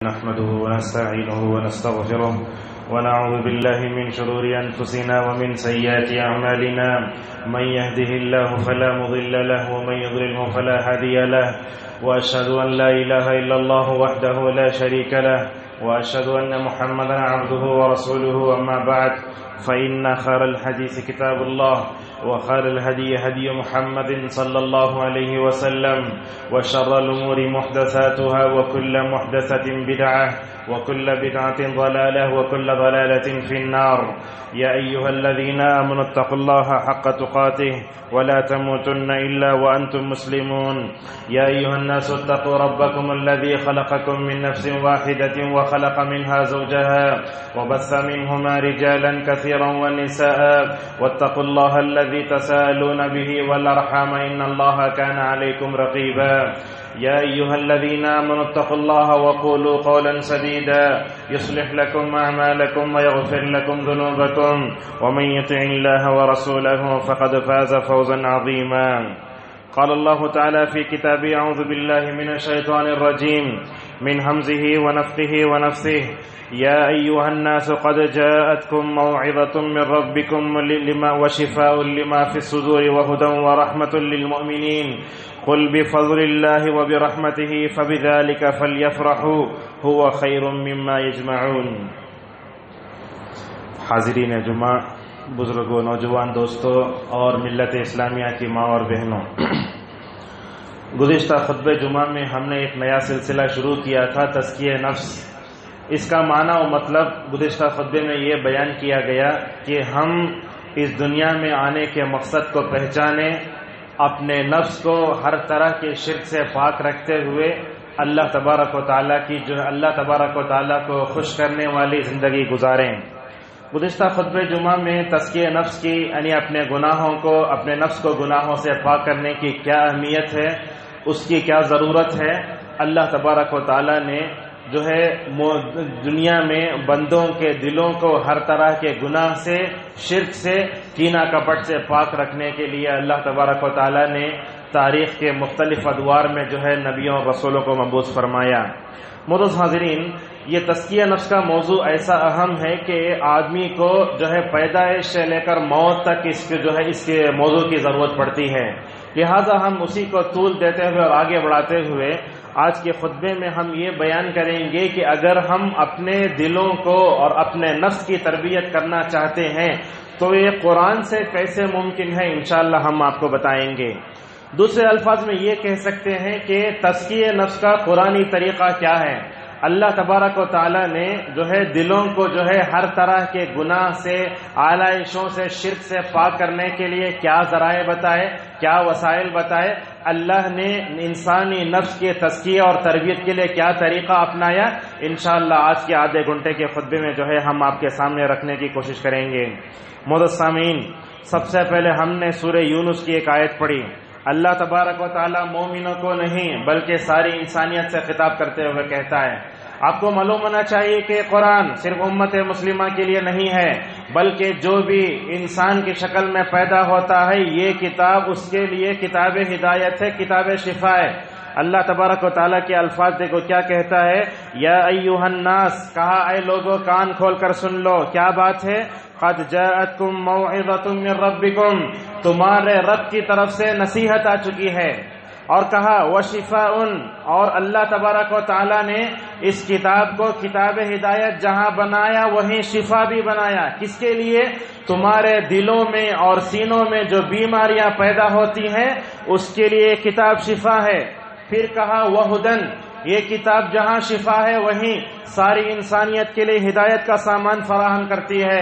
نحمده ونستعينه ونستغفره ونعوذ بالله من شرور أنفسنا ومن سيئات أعمالنا من يهده الله فلا مضل له ومن يضلله فلا هادي له وأشهد أن لا إله إلا الله وحده لا شريك له وأشهد أن محمدا عبده ورسوله أما بعد فإن خير الحديث كتاب الله وخير الهدي هدي محمد صلى الله عليه وسلم وشر الأمور محدثاتها وكل محدثة بدعة وكل بدعة ضلالة وكل ضلالة في النار يا أيها الذين آمنوا اتقوا الله حق تقاته ولا تموتن إلا وأنتم مسلمون يا أيها الناس اتقوا ربكم الذي خلقكم من نفس واحدة وخلق منها زوجها وبث منهما رجالا كثيرا ونساء واتقوا الله الذي تساءلون به والأرحام إن الله كان عليكم رقيبا يا أيها الذين آمنوا اتقوا الله وقولوا قولا سديدا يصلح لكم أعمالكم ويغفر لكم ذنوبكم ومن يطع الله ورسوله فقد فاز فوزا عظيما قال الله تعالى في كتابه أعوذ بالله من الشيطان الرجيم من همزه ونفخه ونفثه يا أيها الناس قد جاءتكم موعظة من ربكم وشفاء لما في الصدور وهدى ورحمة للمؤمنين قل بفضل الله وبرحمته فبذلك فليفرحوا هو خير مما يجمعون. حاضرین جمعہ، بزرگوں، نوجوان دوستوں اور ملت اسلامیہ کی ماں اور بہنوں، گزشتہ خطبہ جمعہ میں ہم نے ایک نیا سلسلہ شروع کیا تھا، تزکیہ نفس. اس کا معنی و مطلب گزشتہ خطبے میں یہ بیان کیا گیا کہ ہم اس دنیا میں آنے کے مقصد کو پہچانیں، اپنے نفس کو ہر طرح کے شرک سے پاک رکھتے ہوئے اللہ تبارک و تعالیٰ کی اللہ تبارک و تعالیٰ کو خوش کرنے والی زندگی گزاریں. گزشتہ خطبہ جمعہ میں تزکیہ نفس کی یعنی اپنے گناہوں کو، اپنے نفس کو گناہوں سے پاک کرنے کی کیا اہمیت ہے، اس کی کیا ضرورت ہے. اللہ تبارک و تعالیٰ نے جو ہے دنیا میں بندوں کے دلوں کو ہر طرح کے گناہ سے، شرک سے، کینہ کپٹ سے پاک رکھنے کے لیے اللہ تبارک و تعالیٰ نے تاریخ کے مختلف ادوار میں جو ہے نبیوں اور رسولوں کو مبعوث فرمایا. معزز حاضرین، یہ تزکیہ نفس کا موضوع ایسا اہم ہے کہ آدمی کو جو ہے پیدائش سے لے کر موت تک اس کے موضوع کی ضرورت پڑتی ہے. لہٰذا ہم اسی کو طول دیتے ہوئے اور آگے بڑھاتے ہوئے آج کے خطبے میں ہم یہ بیان کریں گے کہ اگر ہم اپنے دلوں کو اور اپنے نفس کی تربیت کرنا چاہتے ہیں تو یہ قرآن سے کیسے ممکن ہے، انشاءاللہ ہم آپ کو بتائیں گے. دوسرے الفاظ میں یہ کہہ سکتے ہیں کہ تزکیہ نفس کا قرآنی طریقہ کیا ہے. اللہ تبارک و تعالیٰ نے جو ہے دلوں کو جو ہے ہر طرح کے گناہ سے، آلائشوں سے، شرک سے پاک کرنے کے لیے کیا ذرائع بتائے، کیا وسائل بتائے. اللہ نے انسانی نفس کے تزکیہ اور تربیت کے لیے کیا طریقہ اپنایا، انشاءاللہ آج کے آدھے گھنٹے کے خطبے میں جو ہے ہم آپ کے سامنے رکھنے کی کوشش کریں گے. معزز سامعین، سب سے پہلے ہم نے سورہ یونس کی ایک آیت پڑھی. اللہ تبارک و تعالیٰ مومنوں کو نہیں بلکہ ساری انسانیت سے خطاب کرتے ہوئے کہتا ہے. آپ کو معلوم ہونا چاہیے کہ قرآن صرف امت مسلمہ کے لیے نہیں ہے، بلکہ جو بھی انسان کی شکل میں پیدا ہوتا ہے یہ کتاب اس کے لیے کتاب ہدایت ہے، کتاب شفا ہے. اللہ تبارک و تعالیٰ کے الفاظ دیکھو کیا کہتا ہے. یا ایھا الناس، کہا اے لوگو کان کھول کر سن لو، کیا بات ہے. قد جاءتکم موعظۃ من ربکم، تمہارے رب کی طرف سے نصیحت آ چکی ہے. اور کہا وشفاء، اور اللہ تبارک و تعالیٰ نے اس کتاب کو کتاب ہدایت جہاں بنایا وہیں شفا بھی بنایا. کس کے لیے؟ تمہارے دلوں میں اور سینوں میں جو بیماریاں پیدا ہوتی ہیں اس کے لیے کتاب شفا ہے. پھر کہا وہدن، یہ کتاب جہاں شفا ہے وہیں ساری انسانیت کے لیے ہدایت کا سامان فراہم کرتی ہے.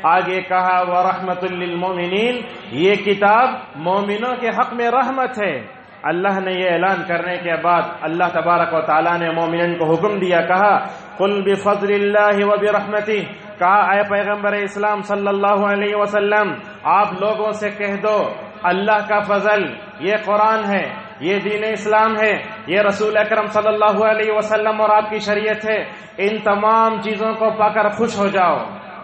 آگے کہا ورحمۃ للمؤمنین، یہ کتاب مومنوں کے حق میں رحمت ہے. اللہ نے یہ اعلان کرنے کے بعد اللہ تبارک و تعالیٰ نے مومنین کو حکم دیا، کہا قل بفضل اللہ وبرحمتہ، کہا اے پیغمبر اسلام صلی اللہ علیہ وسلم آپ لوگوں سے کہہ دو اللہ کا فضل، یہ قرآن ہے، یہ دین اسلام ہے، یہ رسول اکرم صلی اللہ علیہ وسلم اور آپ کی شریعت ہے. ان تمام چیزوں کو پا کر خوش ہو جاؤ.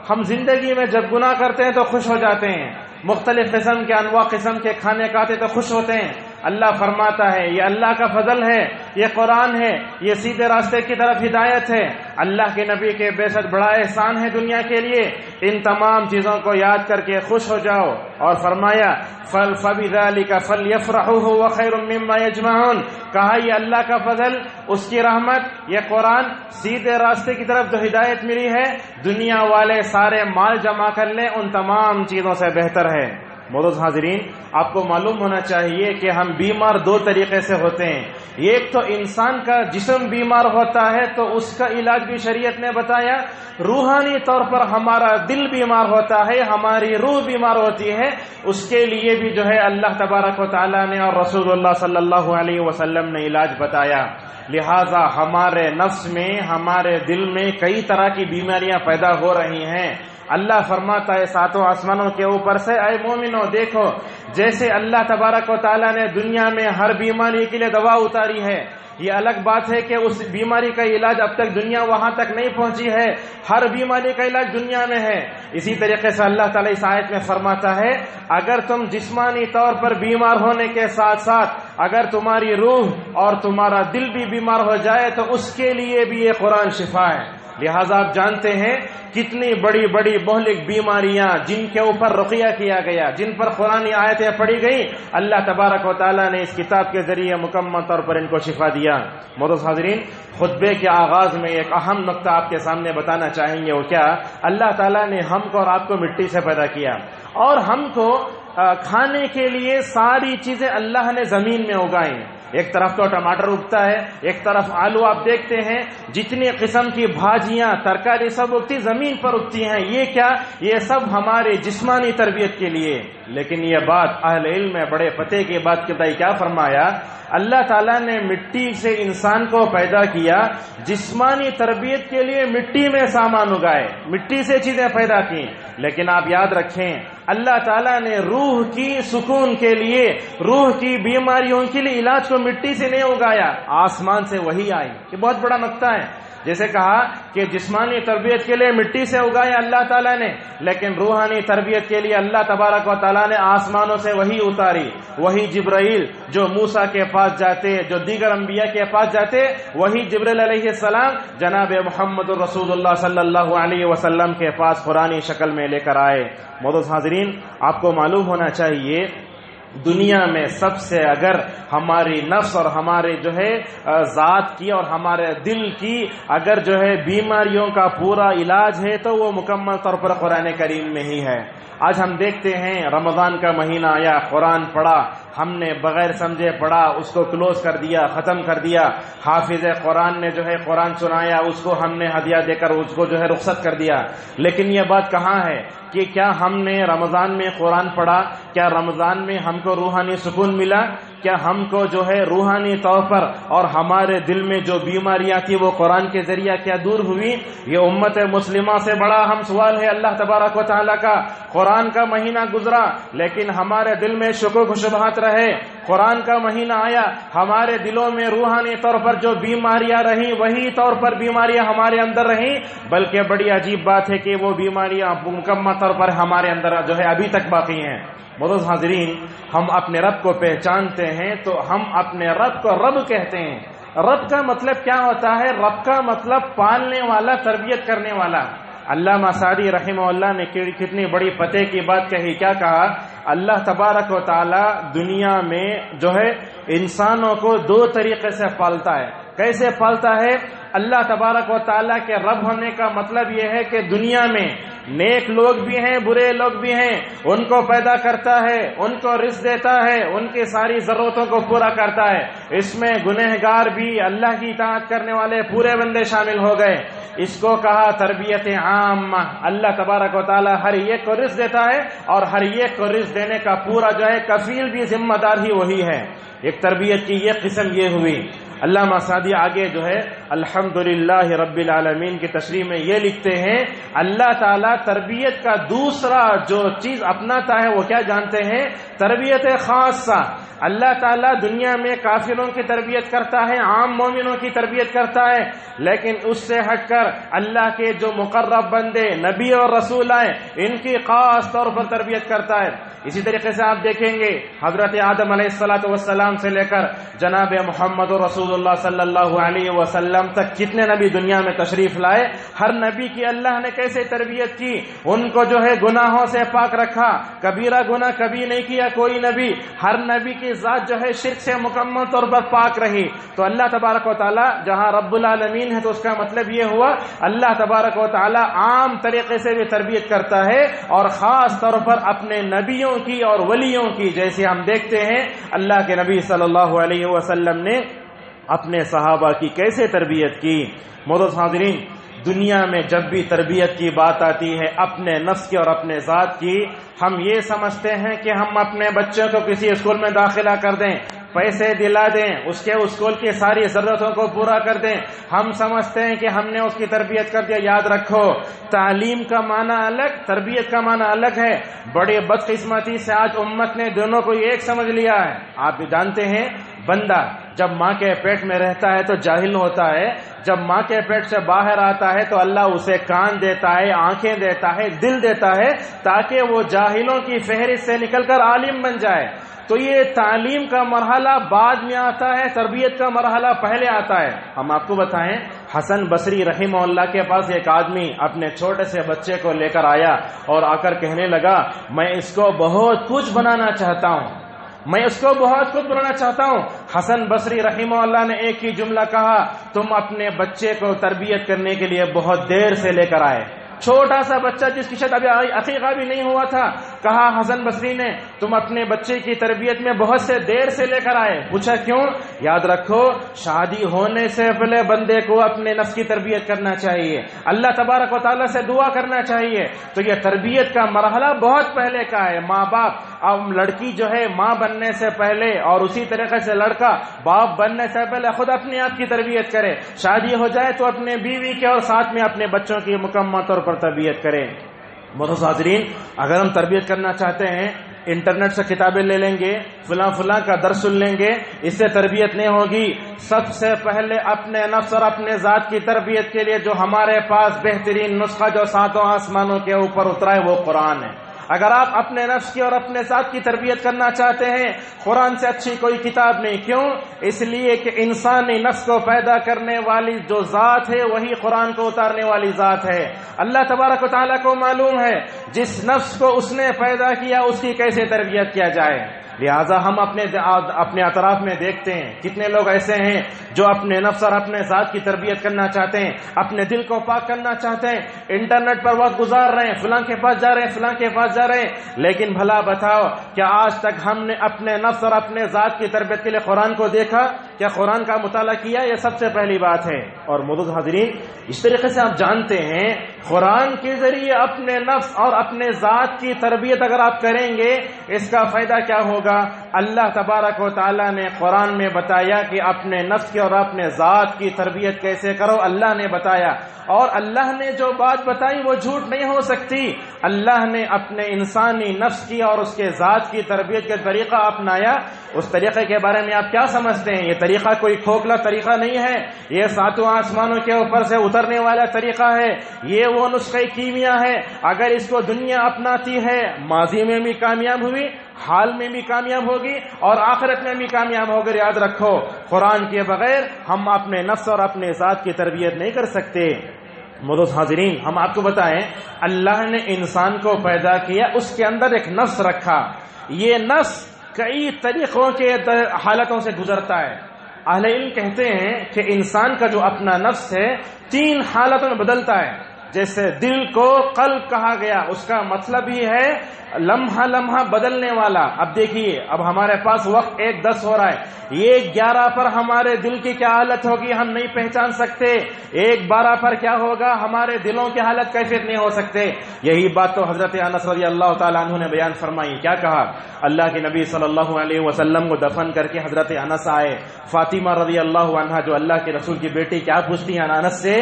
ہم زندگی میں جب گناہ کرتے ہیں تو خوش ہو جاتے ہیں، مختلف قسم کے انواع قسم کے کھانے کھاتے تو خوش ہوتے ہیں. اللہ فرماتا ہے یہ اللہ کا فضل ہے، یہ قرآن ہے، یہ سیدھے راستے کی طرف ہدایت ہے، اللہ کے نبی کے بے شک بڑا احسان ہے دنیا کے لیے، ان تمام چیزوں کو یاد کر کے خوش ہو جاؤ۔ اور فرمایا فَبِذَلِكَ فَلْيَفْرَحُوا هُوَ خَيْرٌ مِّمَّا يَجْمَعُونَ، کہا یہ اللہ کا فضل، اس کی رحمت، یہ قرآن سیدھے راستے کی طرف جو ہدایت ملی ہے، دنیا والے سارے مال جمع کر لیں ان تمام چیزوں سے بہتر ہے۔ معزز حاضرین، آپ کو معلوم ہونا چاہیے کہ ہم بیمار دو طریقے سے ہوتے ہیں۔ ایک تو انسان کا جسم بیمار ہوتا ہے تو اس کا علاج بھی شریعت نے بتایا، روحانی طور پر ہمارا دل بیمار ہوتا ہے، ہماری روح بیمار ہوتی ہے، اس کے لیے بھی جو ہے اللہ تبارک و تعالیٰ نے اور رسول اللہ صلی اللہ علیہ وسلم نے علاج بتایا۔ لہٰذا ہمارے نفس میں، ہمارے دل میں کئی طرح کی بیماریاں پیدا ہو رہی ہیں۔ اللہ فرماتا ہے ساتوں آسمانوں کے اوپر سے، اے مومنو دیکھو، جیسے اللہ تبارک و تعالیٰ نے دنیا میں ہر بیماری کے لیے دوا اتاری ہے، یہ الگ بات ہے کہ اس بیماری کا علاج اب تک دنیا وہاں تک نہیں پہنچی ہے، ہر بیماری کا علاج دنیا میں ہے۔ اسی طریقے سے اللہ تعالیٰ اس آیت میں فرماتا ہے اگر تم جسمانی طور پر بیمار ہونے کے ساتھ ساتھ اگر تمہاری روح اور تمہارا دل بھی بیمار ہو جائے تو اس کے لیے بھی یہ قرآن شفا ہے۔ لہٰذا آپ جانتے ہیں کتنی بڑی بڑی مہلک بیماریاں جن کے اوپر رقیہ کیا گیا، جن پر قرآنی آیتیں پڑھی گئی، اللہ تبارک و تعالیٰ نے اس کتاب کے ذریعے مکمل طور پر ان کو شفا دیا۔ معزز حاضرین، خطبے کے آغاز میں ایک اہم نقطہ آپ کے سامنے بتانا چاہیں گے، وہ کیا؟ اللہ تعالیٰ نے ہم کو اور آپ کو مٹی سے پیدا کیا، اور ہم کو کھانے کے لیے ساری چیزیں اللہ نے زمین میں اگائیں۔ ایک طرف تو ٹماٹر اگتا ہے، ایک طرف آلو، آپ دیکھتے ہیں جتنی قسم کی بھاجیاں، ترکاری سب اگتی زمین پر اگتی ہیں۔ یہ کیا؟ یہ سب ہمارے جسمانی تربیت کے لیے۔ لیکن یہ بات اہل علم میں بڑے پتے کی بات کے بتائی، کیا فرمایا؟ اللہ تعالیٰ نے مٹی سے انسان کو پیدا کیا، جسمانی تربیت کے لیے مٹی میں سامان اگائے، مٹی سے چیزیں پیدا کی، لیکن آپ یاد رکھیں اللہ تعالیٰ نے روح کی سکون کے لیے، روح کی بیماریوں کے لیے علاج کو مٹی سے نہیں اگایا، آسمان سے وہی آئی۔ یہ بہت بڑا نقطہ ہے۔ جیسے کہا کہ جسمانی تربیت کے لیے مٹی سے اگایا اللہ تعالیٰ نے، لیکن روحانی تربیت کے لیے اللہ تبارک و تعالیٰ نے آسمانوں سے وہی اتاری۔ وہی جبرائیل جو موسیٰ کے پاس جاتے، جو دیگر انبیاء کے پاس جاتے، وہی جبرائیل علیہ السلام جناب محمد رسول اللہ صلی اللہ علیہ وسلم کے پاس قرآنی شکل میں لے کر آئے۔ معزز حاضرین، آپ کو معلوم ہونا چاہیے دنیا میں سب سے اگر ہماری نفس اور ہمارے جو ہے ذات کی اور ہمارے دل کی اگر جو ہے بیماریوں کا پورا علاج ہے تو وہ مکمل طور پر قرآن کریم میں ہی ہے۔ آج ہم دیکھتے ہیں رمضان کا مہینہ آیا، قرآن پڑھا، ہم نے بغیر سمجھے پڑھا، اس کو کلوز کر دیا، ختم کر دیا۔ حافظ قرآن نے جو ہے قرآن سنایا، اس کو ہم نے ہدیہ دے کر اس کو جو ہے رخصت کر دیا۔ لیکن یہ بات کہاں ہے کہ کیا ہم نے رمضان میں قرآن پڑھا؟ کیا رمضان میں ہم کو روحانی سکون ملا؟ کیا ہم کو جو ہے روحانی طور پر اور ہمارے دل میں جو بیماریاں تھی وہ قرآن کے ذریعہ کیا دور ہوئی؟ یہ امت مسلمہ سے بڑا ہم سوال ہے اللہ تبارک و تعالیٰ کا۔ قرآن کا مہینہ گزرا لیکن ہمارے دل میں شکوک و شبہات رہے، قرآن کا مہینہ آیا ہمارے دلوں میں روحانی طور پر جو بیماریاں رہیں وہی طور پر بیماریاں ہمارے اندر رہیں، بلکہ بڑی عجیب بات ہے کہ وہ بیماریاں مکمل طور پر ہمارے اندر جو ہے ابھی تک باقی ہیں۔ معزز حاضرین، ہم اپنے رب کو پہچانتے ہیں تو ہم اپنے رب کو رب کہتے ہیں۔ رب کا مطلب کیا ہوتا ہے؟ رب کا مطلب پالنے والا، تربیت کرنے والا۔ علامہ سعدی رحمہ اللہ نے کتنی بڑی پتے کی بات کہی، کیا کہا؟ اللہ تبارک و تعالی دنیا میں جو ہے انسانوں کو دو طریقے سے پالتا ہے۔ کیسے پالتا ہے؟ اللہ تبارک و تعالیٰ کے رب ہونے کا مطلب یہ ہے کہ دنیا میں نیک لوگ بھی ہیں، برے لوگ بھی ہیں، ان کو پیدا کرتا ہے، ان کو رزق دیتا ہے، ان کی ساری ضرورتوں کو پورا کرتا ہے۔ اس میں گنہگار بھی، اللہ کی اطاعت کرنے والے پورے بندے شامل ہو گئے۔ اس کو کہا تربیت عامہ۔ اللہ تبارک و تعالیٰ ہر ایک کو رزق دیتا ہے اور ہر ایک کو رزق دینے کا پورا جو ہے کفیل بھی، ذمہ دار ہی وہی ہے۔ ایک تربیت کی یہ قسم یہ ہوئی۔ علامہ سعدی آگے جو ہے الحمدللہ رب العالمین کی تشریح میں یہ لکھتے ہیں اللہ تعالیٰ تربیت کا دوسرا جو چیز اپناتا ہے وہ کیا جانتے ہیں؟ تربیت خاصہ. اللہ تعالیٰ دنیا میں کافروں کی تربیت کرتا ہے، عام مومنوں کی تربیت کرتا ہے، لیکن اس سے ہٹ کر اللہ کے جو مقرب بندے نبی اور رسول آئے ان کی خاص طور پر تربیت کرتا ہے. اسی طریقے سے آپ دیکھیں گے حضرت آدم علیہ السلام سے لے کر جناب محمد رسول اللہ صلی اللہ علیہ وسلم تک کتنے نبی دنیا میں تشریف لائے، ہر نبی کی اللہ نے کیسے تربیت کی، ان کو جو ہے گناہوں سے پاک رکھا، کبیرہ گناہ کبھی نہیں کیا کوئی نبی، ہر نبی کی ذات جو ہے شرک سے مکمل طور پر پاک رہی. تو اللہ تبارک و تعالی جہاں رب العالمین ہے تو اس کا مطلب یہ ہوا اللہ تبارک و تعالی عام طریقے سے بھی تربیت کرتا ہے اور خاص طور پر اپنے نبیوں کی اور ولیوں کی، جیسے ہم دیکھتے ہیں اللہ کے نبی صلی اللہ علیہ وسلم نے اپنے صحابہ کی کیسے تربیت کی. معزز حاضرین، دنیا میں جب بھی تربیت کی بات آتی ہے اپنے نفس کی اور اپنے ذات کی، ہم یہ سمجھتے ہیں کہ ہم اپنے بچوں کو کسی اسکول میں داخلہ کر دیں، پیسے دلا دیں، اس کے اسکول کی ساری ضرورتوں کو پورا کر دیں، ہم سمجھتے ہیں کہ ہم نے اس کی تربیت کر دیا. یاد رکھو تعلیم کا معنی الگ، تربیت کا معنی الگ ہے. بڑے بدقسمتی سے آج امت نے دونوں کو ایک سمجھ لیا ہے. آپ جانتے ہیں بندہ جب ماں کے پیٹ میں رہتا ہے تو جاہل ہوتا ہے، جب ماں کے پیٹ سے باہر آتا ہے تو اللہ اسے کان دیتا ہے، آنکھیں دیتا ہے، دل دیتا ہے تاکہ وہ جاہلوں کی فہرست سے نکل کر عالم بن جائے. تو یہ تعلیم کا مرحلہ بعد میں آتا ہے، تربیت کا مرحلہ پہلے آتا ہے. ہم آپ کو بتائیں حسن بصری رحمہ اللہ کے پاس ایک آدمی اپنے چھوٹے سے بچے کو لے کر آیا اور آ کر کہنے لگا میں اس کو بہت کچھ بنانا چاہتا ہوں، میں اس کو بہت کچھ بنانا چاہتا ہوں. حسن بصری رحمہ اللہ نے ایک ہی جملہ کہا، تم اپنے بچے کو تربیت کرنے کے لیے بہت دیر سے لے کر آئے. چھوٹا سا بچہ جس کی شاید ابھی عقیقہ بھی نہیں ہوا تھا، کہا حسن بصری نے تم اپنے بچے کی تربیت میں بہت سے دیر سے لے کر آئے. پوچھا کیوں؟ یاد رکھو شادی ہونے سے پہلے بندے کو اپنے نفس کی تربیت کرنا چاہیے، اللہ تبارک و تعالیٰ سے دعا کرنا چاہیے. تو یہ تربیت کا مرحلہ بہت پہلے کا ہے. ماں باپ، اب لڑکی جو ہے ماں بننے سے پہلے اور اسی طریقے سے لڑکا باپ بننے سے پہلے خود اپنے آپ کی تربیت کرے، شادی ہو جائے تو اپنے بیوی کے اور ساتھ میں اپنے بچوں کی مکمل طور پر تربیت کریں. معزز حاضرین، اگر ہم تربیت کرنا چاہتے ہیں انٹرنیٹ سے کتابیں لے لیں گے، فلاں کا درس سن لیں گے، اس سے تربیت نہیں ہوگی. سب سے پہلے اپنے نفس اور اپنے ذات کی تربیت کے لیے جو ہمارے پاس بہترین نسخہ جو ساتوں آسمانوں کے اوپر اترا ہے وہ قرآن ہے. اگر آپ اپنے نفس کی اور اپنے ذات کی تربیت کرنا چاہتے ہیں قرآن سے اچھی کوئی کتاب نہیں. کیوں؟ اس لیے کہ انسانی نفس کو پیدا کرنے والی جو ذات ہے وہی قرآن کو اتارنے والی ذات ہے. اللہ تبارک و تعالیٰ کو معلوم ہے جس نفس کو اس نے پیدا کیا اس کی کیسے تربیت کیا جائے. لہٰذا ہم اپنے اطراف میں دیکھتے ہیں کتنے لوگ ایسے ہیں جو اپنے نفس اور اپنے ذات کی تربیت کرنا چاہتے ہیں، اپنے دل کو پاک کرنا چاہتے ہیں، انٹرنیٹ پر وقت گزار رہے ہیں، فلاں کے پاس جا رہے ہیں، فلاں کے پاس جا رہے ہیں. لیکن بھلا بتاؤ کیا آج تک ہم نے اپنے نفس اور اپنے ذات کی تربیت کے لیے قرآن کو دیکھا؟ کیا قرآن کا مطالعہ کیا؟ یہ سب سے پہلی بات ہے. اور معزز حاضرین، اس طریقے سے آپ جانتے ہیں قرآن کے ذریعے اپنے نفس اور اپنے ذات کی تربیت اگر آپ کریں گے اس کا فائدہ کیا ہوگا؟ اللہ تبارک و تعالیٰ نے قرآن میں بتایا کہ اپنے نفس کی اور اپنے ذات کی تربیت کیسے کرو. اللہ نے بتایا اور اللہ نے جو بات بتائی وہ جھوٹ نہیں ہو سکتی. اللہ نے اپنے انسانی نفس کی اور اس کے ذات کی تربیت کا طریقہ اپنایا. اس طریقے کے بارے میں آپ کیا سمجھتے ہیں؟ یہ طریقہ کوئی کھوکھلا طریقہ نہیں ہے، یہ ساتوں آسمانوں کے اوپر سے اترنے والا طریقہ ہے. یہ وہ نسخہ کیمیا ہے، اگر اس کو دنیا اپناتی ہے ماضی میں بھی کامیاب ہوئی، حال میں بھی کامیاب ہوگی اور آخرت میں بھی کامیاب ہوگی. یاد رکھو قرآن کے بغیر ہم اپنے نفس اور اپنے ذات کی تربیت نہیں کر سکتے. معزز حاضرین، ہم آپ کو بتائیں اللہ نے انسان کو پیدا کیا، اس کے اندر ایک نفس رکھا. یہ نفس کئی طریقوں کے حالتوں سے گزرتا ہے. اہل علم کہتے ہیں کہ انسان کا جو اپنا نفس ہے 3 حالتوں میں بدلتا ہے. جیسے دل کو قلب کہا گیا، اس کا مطلب ہی ہے لمحہ لمحہ بدلنے والا۔ اب دیکھیے، اب ہمارے پاس وقت 1:10 ہو رہا ہے، 1:11 پر ہمارے دل کی کیا حالت ہوگی ہم نہیں پہچان سکتے، 1:12 پر کیا ہوگا ہمارے دلوں کی حالت کیفیت نہیں ہو سکتے۔ یہی بات تو حضرت انس رضی اللہ تعالیٰ عنہ نے بیان فرمائی۔ کیا کہا؟ اللہ کے نبی صلی اللہ علیہ وسلم کو دفن کر کے حضرت انس آئے، فاطمہ رضی اللہ عنہا جو اللہ کے رسول کی بیٹی، کیا پوچھتی ہیں انس سے،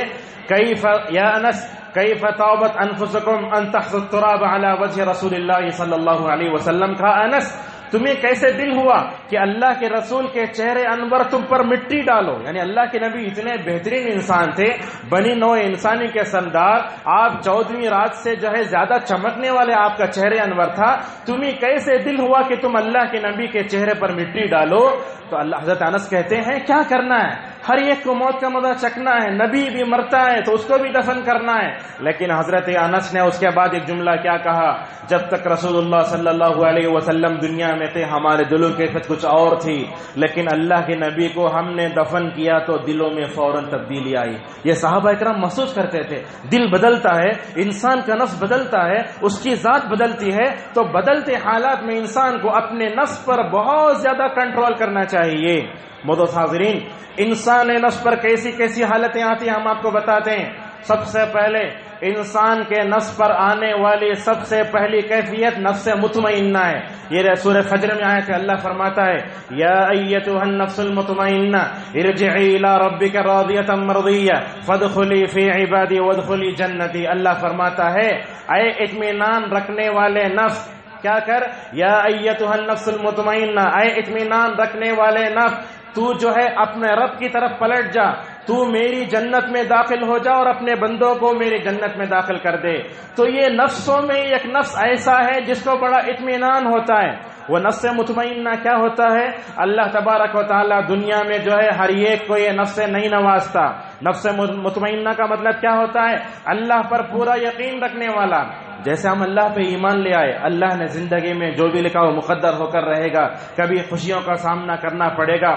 یا انس کیف طابت انفسکم ان تحثوا التراب علی وجہ رسول اللہ صلی اللہ علیہ وسلم۔ کہا انس تمہیں کیسے دل ہوا کہ اللہ کے رسول کے چہرے انور تم پر مٹی ڈالو، یعنی اللہ کے نبی اتنے بہترین انسان تھے، بنی نوع انسانی کے سردار، آپ 14ویں رات سے جو ہے زیادہ چمکنے والے آپ کا چہرے انور تھا، تمہیں کیسے دل ہوا کہ تم اللہ کے نبی کے چہرے پر مٹی ڈالو؟ تو اللہ حضرت انس کہتے ہیں کیا کرنا ہے، ہر ایک کو موت کا مزہ چکنا ہے، نبی بھی مرتا ہے تو اس کو بھی دفن کرنا ہے۔ لیکن حضرت انس نے اس کے بعد ایک جملہ کیا کہا، جب تک رسول اللہ صلی اللہ علیہ وسلم دنیا میں تھے ہمارے دلوں کی کیفیت کچھ اور تھی، لیکن اللہ کے نبی کو ہم نے دفن کیا تو دلوں میں فوراً تبدیلی آئی۔ یہ صحابہ اکرام محسوس کرتے تھے دل بدلتا ہے، انسان کا نفس بدلتا ہے، اس کی ذات بدلتی ہے، تو بدلتے حالات میں انسان کو اپنے نفس پر بہت زیادہ کنٹرول کرنا چاہیے۔ معزز حاضرین، انسان نفس پر کیسی کیسی حالتیں آتی ہیں ہم آپ کو بتاتے ہیں۔ سب سے پہلے انسان کے نفس پر آنے والی سب سے پہلی کیفیت نفس مطمئنہ ہے۔ یہ سورہ فجر میں آیت ہے، اللہ فرماتا ہے یا ایتھا النفس المطمئنہ ارجعی الی ربک راضیۃ مرضیہ فادخلی فی عبادی وادخلی جنتی۔ اللہ فرماتا ہے اے اطمینان رکھنے والے نفس، کیا کر، یا ایتھا النفس المطمئنہ، اے اطمینان رکھنے والے نفس، تو جو ہے اپنے رب کی طرف پلٹ جا، تو میری جنت میں داخل ہو جا اور اپنے بندوں کو میری جنت میں داخل کر دے۔ تو یہ نفسوں میں ایک نفس ایسا ہے جس کو بڑا اطمینان ہوتا ہے۔ وہ نفس مطمئنہ کیا ہوتا ہے؟ اللہ تبارک و تعالی دنیا میں جو ہے ہر ایک کو یہ نفس نہیں نوازتا۔ نفس مطمئنہ کا مطلب کیا ہوتا ہے؟ اللہ پر پورا یقین رکھنے والا۔ جیسے ہم اللہ پہ ایمان لے آئے، اللہ نے زندگی میں جو بھی لکھا وہ مقدر ہو کر رہے گا، کبھی خوشیوں کا سامنا کرنا پڑے گا،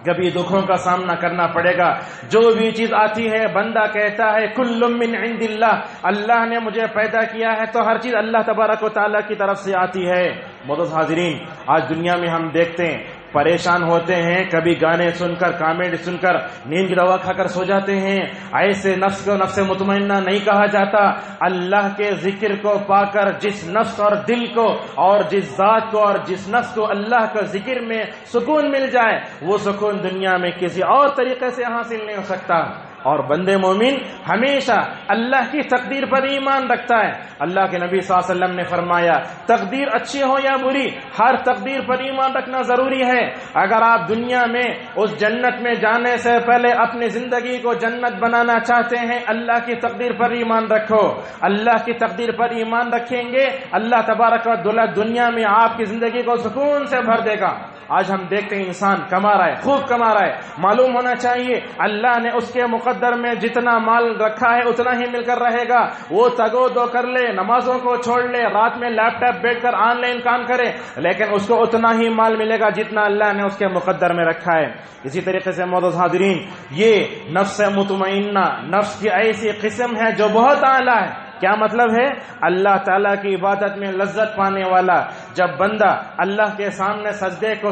کبھی دکھوں کا سامنا کرنا پڑے گا، جو بھی چیز آتی ہے بندہ کہتا ہے کل من عند اللہ، اللہ نے مجھے پیدا کیا ہے تو ہر چیز اللہ تبارک و تعالیٰ کی طرف سے آتی ہے۔ معزز حاضرین، آج دنیا میں ہم دیکھتے ہیں پریشان ہوتے ہیں، کبھی گانے سن کر، کامنٹ سن کر نیند کی دوا کھا کر سو جاتے ہیں۔ ایسے نفس کو نفس مطمئنہ نہیں کہا جاتا۔ اللہ کے ذکر کو پا کر جس نفس اور دل کو اور جس ذات کو اور جس نفس کو اللہ کا ذکر میں سکون مل جائے، وہ سکون دنیا میں کسی اور طریقے سے حاصل نہیں ہو سکتا۔ اور بندے مومن ہمیشہ اللہ کی تقدیر پر ایمان رکھتا ہے۔ اللہ کے نبی صلی اللہ علیہ وسلم نے فرمایا تقدیر اچھی ہو یا بری، ہر تقدیر پر ایمان رکھنا ضروری ہے۔ اگر آپ دنیا میں اس جنت میں جانے سے پہلے اپنی زندگی کو جنت بنانا چاہتے ہیں، اللہ کی تقدیر پر ایمان رکھو۔ اللہ کی تقدیر پر ایمان رکھیں گے، اللہ تبارک و تعالی دنیا میں آپ کی زندگی کو سکون سے بھر دے گا۔ آج ہم دیکھتے ہیں انسان کما رہا ہے، خوب کما رہا ہے، معلوم ہونا چاہیے اللہ نے اس کے مقدر میں جتنا مال رکھا ہے اتنا ہی مل کر رہے گا۔ وہ تگو دو کر لے، نمازوں کو چھوڑ لے، رات میں لیپ ٹاپ بیٹھ کر آن لائن کام کرے، لیکن اس کو اتنا ہی مال ملے گا جتنا اللہ نے اس کے مقدر میں رکھا ہے۔ اسی طریقے سے معزز حاضرین، یہ نفس مطمئنہ نفس کی ایسی قسم ہے جو بہت اعلیٰ ہے۔ کیا مطلب ہے؟ اللہ تعالیٰ کی عبادت میں لذت پانے والا۔ جب بندہ اللہ کے سامنے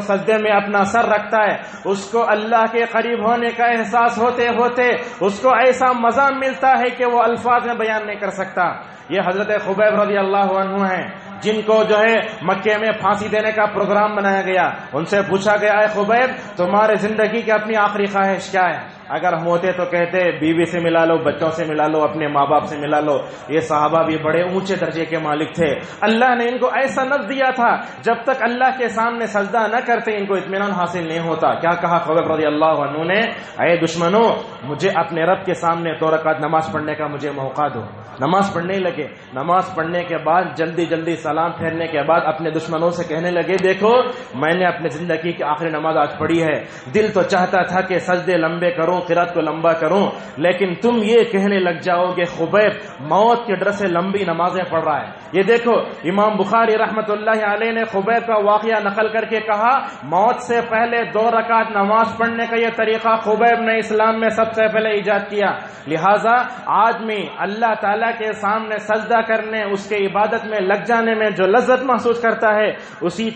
سجدے میں اپنا سر رکھتا ہے، اس کو اللہ کے قریب ہونے کا احساس ہوتے ہوتے اس کو ایسا مزہ ملتا ہے کہ وہ الفاظ میں بیان نہیں کر سکتا۔ یہ حضرت خبیب رضی اللہ عنہ ہیں، جن کو جو ہے مکے میں پھانسی دینے کا پروگرام بنایا گیا۔ ان سے پوچھا گیا اے خبیب تمہارے زندگی کی اپنی آخری خواہش کیا ہے؟ اگر ہم ہوتے تو کہتے بیوی سے ملا لو، بچوں سے ملا لو، اپنے ماں باپ سے ملا لو۔ یہ صحابہ بھی بڑے اونچے درجے کے مالک تھے۔ اللہ نے ان کو ایسا نفس دیا تھا جب تک اللہ کے سامنے سجدہ نہ کرتے ان کو اطمینان حاصل نہیں ہوتا۔ کیا کہا خبیب رضی اللہ عنہ نے؟ اے دشمنوں، مجھے اپنے رب کے سامنے 2 رکعت نماز پڑھنے کا مجھے موقع دو۔ نماز پڑھنے لگے، نماز پڑھنے کے بعد جلدی جلدی سلام پھیرنے کے بعد اپنے دشمنوں سے کہنے لگے دیکھو میں نے اپنی زندگی کی آخری نماز آج پڑھی ہے، دل تو چاہتا تھا کہ سجدے لمبے کروں، قرات کو لمبا کروں، لیکن تم یہ کہنے لگ جاؤ کہ خبیب موت کے ڈر سے لمبی نمازیں پڑھ رہا ہے۔ یہ دیکھو امام بخاری رحمت اللہ علیہ نے خبیب کا واقعہ نقل کر کے کہا موت سے پہلے 2 رکعت نماز پڑھنے کا یہ طریقہ خبیب نے اسلام میں سب سے پہلے ایجاد کیا۔ لہٰذا آدمی اللہ تعالیٰ کے سامنے سجدہ کرنے، اس کے عبادت میں لگ جانے میں جو لذت محسوس کرتا ہے اسی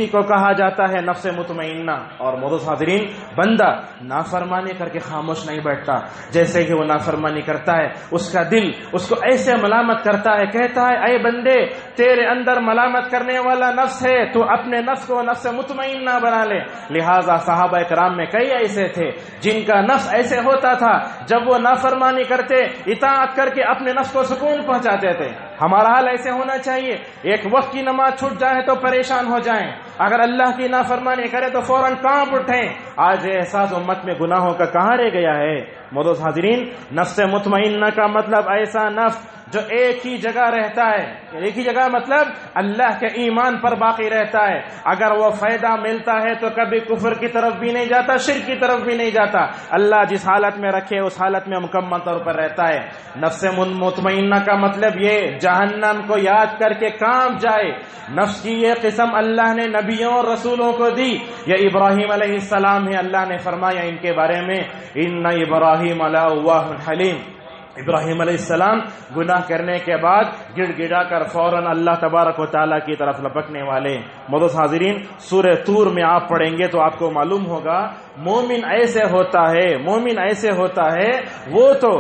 کو کہا جاتا ہے نفس مطمئنہ۔ اور معزز حاضرین، بندہ نافرمانی کر کے خاموش نہیں بیٹھتا، جیسے کہ وہ نافرمانی کرتا ہے اس کا دل اس کو ایسے ملامت کرتا ہے، کہتا ہے اے بندے تیرے اندر ملامت کرنے والا نفس ہے، تو اپنے نفس کو نفس مطمئنہ بنا لے۔ لہٰذا صحابہ کرام میں کئی ایسے تھے جن کا نفس ایسے ہوتا تھا جب وہ نافرمانی کرتے اطاعت کر کے اپنے نفس کو سکون پہنچاتے تھے۔ ہمارا حال ایسے ہونا چاہیے، ایک وقت کی نماز چھوٹ جائے تو پریشان ہو جائیں، اگر اللہ کی نافرمانی کرے تو فوراً کانپ اٹھیں۔ آج احساس امت میں گناہوں کا کہاں رہ گیا ہے؟ معزز حاضرین، نفس مطمئنہ کا مطلب ایسا نفس جو ایک ہی جگہ رہتا ہے، ایک ہی جگہ مطلب اللہ کے ایمان پر باقی رہتا ہے، اگر وہ فائدہ ملتا ہے تو کبھی کفر کی طرف بھی نہیں جاتا، شرک کی طرف بھی نہیں جاتا، اللہ جس حالت میں رکھے اس حالت میں مکمل طور پر رہتا ہے۔ نفس مطمئنہ کا مطلب یہ جہنم کو یاد کر کے کانپ جائے۔ نفس کی یہ قسم اللہ نے نبیوں اور رسولوں کو دی، یہ ابراہیم علیہ السلام ہے، اللہ نے فرمایا ان کے بارے میں ان ابراہیم لأواه حلیم۔ ابراہیم علیہ السلام گناہ کرنے کے بعد گڑ گڑا کر فوراً اللہ تبارک و تعالیٰ کی طرف لپکنے والے۔ معزز حاضرین، سورہ طور میں آپ پڑھیں گے تو آپ کو معلوم ہوگا مومن ایسے ہوتا ہے وہ تو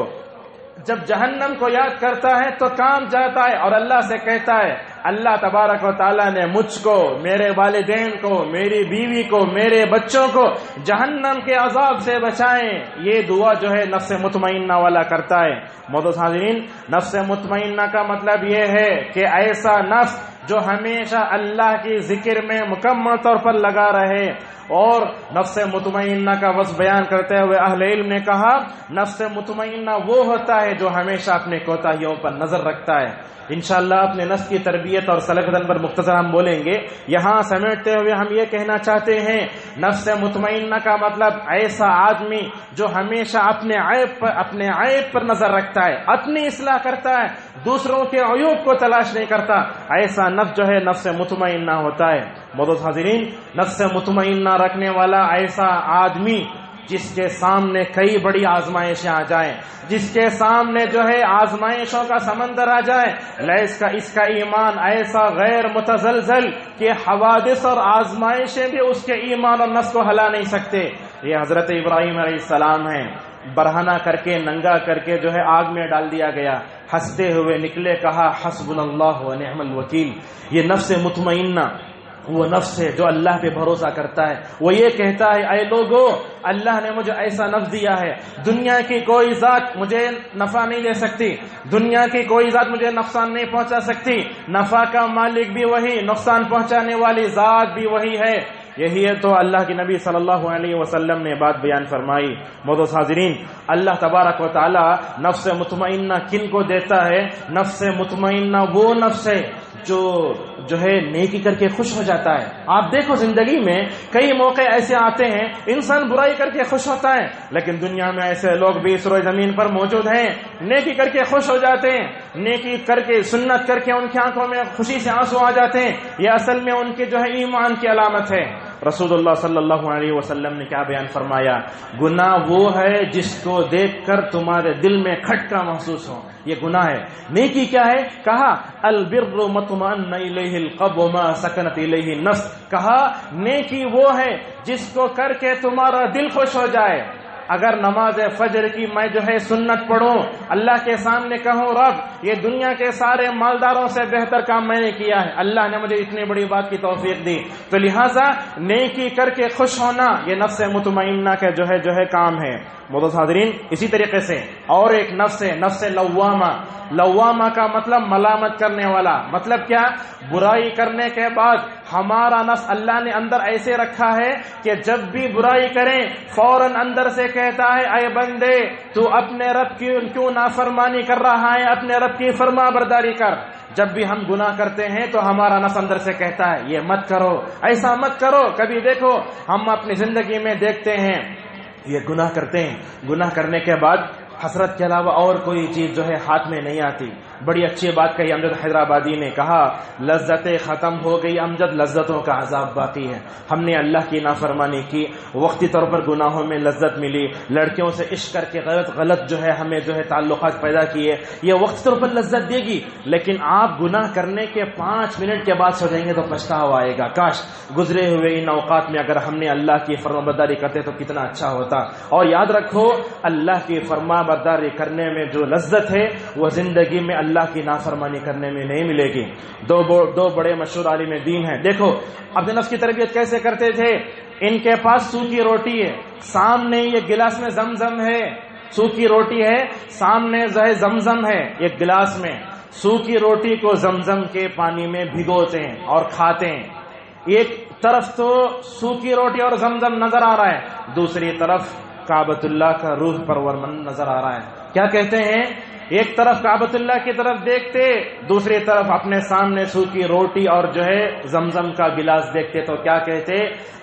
جب جہنم کو یاد کرتا ہے تو کام جاتا ہے اور اللہ سے کہتا ہے اللہ تبارک و تعالیٰ نے مجھ کو، میرے والدین کو، میری بیوی کو، میرے بچوں کو جہنم کے عذاب سے بچائیں۔ یہ دعا جو ہے نفس مطمئنہ والا کرتا ہے۔ معزز حاضرین، نفس مطمئنہ کا مطلب یہ ہے کہ ایسا نفس جو ہمیشہ اللہ کی ذکر میں مکمل طور پر لگا رہے۔ اور نفس مطمئنہ کا وصف بیان کرتے ہوئے اہل علم نے کہا نفس مطمئنہ وہ ہوتا ہے جو ہمیشہ اپنے کوتاہیوں پر نظر رکھتا ہے۔ انشاءاللہ اپنے نفس کی تربیت اور صلاحیت پر مختصر ہم بولیں گے۔ یہاں سمیٹتے ہوئے ہم یہ کہنا چاہتے ہیں نفس مطمئنہ کا مطلب ایسا آدمی جو ہمیشہ اپنے عیب پر نظر رکھتا ہے، اپنی اصلاح کرتا ہے، دوسروں کے عیوب کو تلاش نہیں کرتا، ایسا نفس جو ہے نفس مطمئنہ ہوتا ہے۔ معزز حاضرین، نفس مطمئنہ رکھنے والا ایسا آدمی جس کے سامنے کئی بڑی آزمائشیں آ جائیں، جس کے سامنے جو ہے آزمائشوں کا سمندر آ جائے، اس کا ایمان ایسا غیر متزلزل کہ حوادث اور آزمائشیں بھی اس کے ایمان اور نفس کو ہلا نہیں سکتے۔ یہ حضرت ابراہیم علیہ السلام ہیں، برہنہ کر کے ننگا کر کے جو ہے آگ میں ڈال دیا گیا، ہنستے ہوئے نکلے، کہا حسبنا اللہ و نعم الوکیل۔ یہ نفس مطمئنہ وہ نفس ہے جو اللہ پہ بھروسہ کرتا ہے، وہ یہ کہتا ہے اے لوگو اللہ نے مجھے ایسا نفس دیا ہے، دنیا کی کوئی ذات مجھے نفع نہیں دے سکتی، دنیا کی کوئی ذات مجھے نقصان نہیں پہنچا سکتی، نفع کا مالک بھی وہی، نقصان پہنچانے والی ذات بھی وہی ہے۔ یہی ہے تو اللہ کے نبی صلی اللہ علیہ وسلم نے بات بیان فرمائی۔ معزز حاضرین، اللہ تبارک و تعالی نفس مطمئنہ کن کو دیتا ہے؟ نفس مطمئنہ وہ نفس ہے جو ہے نیکی کر کے خوش ہو جاتا ہے۔ آپ دیکھو زندگی میں کئی موقع ایسے آتے ہیں انسان برائی کر کے خوش ہوتا ہے، لیکن دنیا میں ایسے لوگ بھی اس روئے زمین پر موجود ہیں نیکی کر کے خوش ہو جاتے ہیں، نیکی کر کے سنت کر کے ان کی آنکھوں میں خوشی سے آنسو آ جاتے ہیں، یہ اصل میں ان کے جو ہے ایمان کی علامت ہے۔ رسول اللہ صلی اللہ علیہ وسلم نے کیا بیان فرمایا؟ گناہ وہ ہے جس کو دیکھ کر تمہارے دل میں کھٹکا محسوس ہو، یہ گناہ ہے۔ نیکی کیا ہے؟ کہا البر مطمئن الیہ القلب وما سکنت الیہ النفس، کہا نیکی وہ ہے جس کو کر کے تمہارا دل خوش ہو جائے۔ اگر نماز فجر کی میں جو ہے سنت پڑھوں، اللہ کے سامنے کہوں رب یہ دنیا کے سارے مالداروں سے بہتر کام میں نے کیا ہے، اللہ نے مجھے اتنی بڑی بات کی توفیق دی، تو لہٰذا نیکی کر کے خوش ہونا یہ نفس مطمئنہ کا جو ہے کام ہے۔ معزز حاضرین، اسی طریقے سے اور ایک نفس ہے، نفس لوامہ۔ لوامہ کا مطلب ملامت کرنے والا، مطلب کیا؟ برائی کرنے کے بعد ہمارا نفس اللہ نے اندر ایسے رکھا ہے کہ جب بھی برائی کریں فوراً اندر سے کہتا ہے اے بندے تو اپنے رب کی کیوں نافرمانی کر رہا ہے، اپنے رب کی فرما برداری کر۔ جب بھی ہم گناہ کرتے ہیں تو ہمارا نفس اندر سے کہتا ہے یہ مت کرو، ایسا مت کرو۔ کبھی دیکھو ہم اپنی زندگی میں دیکھتے ہیں یہ گناہ کرتے ہیں، گناہ کرنے کے بعد حسرت کے علاوہ اور کوئی چیز جو ہے ہاتھ میں نہیں آتی. بڑی اچھی بات کہی امجد حیدرآبادی نے، کہا لذتیں ختم ہو گئی امجد، لذتوں کا عذاب باقی ہے. ہم نے اللہ کی نافرمانی کی، وقتی طور پر گناہوں میں لذت ملی، لڑکیوں سے عشق کر کے غلط جو ہے ہمیں جو ہے تعلقات پیدا کیے، یہ وقتی طور پر لذت دے گی، لیکن آپ گناہ کرنے کے 5 منٹ کے بعد سو جائیں گے تو پچھتاوا آئے گا. کاش گزرے ہوئے ان اوقات میں اگر ہم نے اللہ کی فرمانبرداری کرتے تو کتنا اچھا ہوتا. اور یاد رکھو اللہ کی فرمانبرداری کرنے میں جو لذت ہے وہ زندگی میں اللہ کی نافرمانی کرنے میں نہیں ملے گی. دو بڑے مشہور عالم دین ہیں. دیکھو اپنے نفس کی تربیت کیسے کرتے تھے. ان کے پاس سوکھی روٹی ہے، سامنے یہ گلاس میں زمزم ہے، سوکھی روٹی ہے، سامنے جو ہے زمزم ہے ایک گلاس میں. سوکھی روٹی کو زمزم کے پانی میں بھگوتے ہیں اور کھاتے ہیں. ایک طرف تو سوکھی روٹی اور زمزم نظر آ رہا ہے، دوسری طرف کعبۃ اللہ کا روح پرور نظر آ رہا ہے. کیا کہتے ہیں؟ ایک طرف کعبۃ اللہ کی طرف دیکھتے، دوسری طرف اپنے سامنے سوکھی روٹی اور جو ہے زمزم کا گلاس دیکھتے تو کیا کہتے؟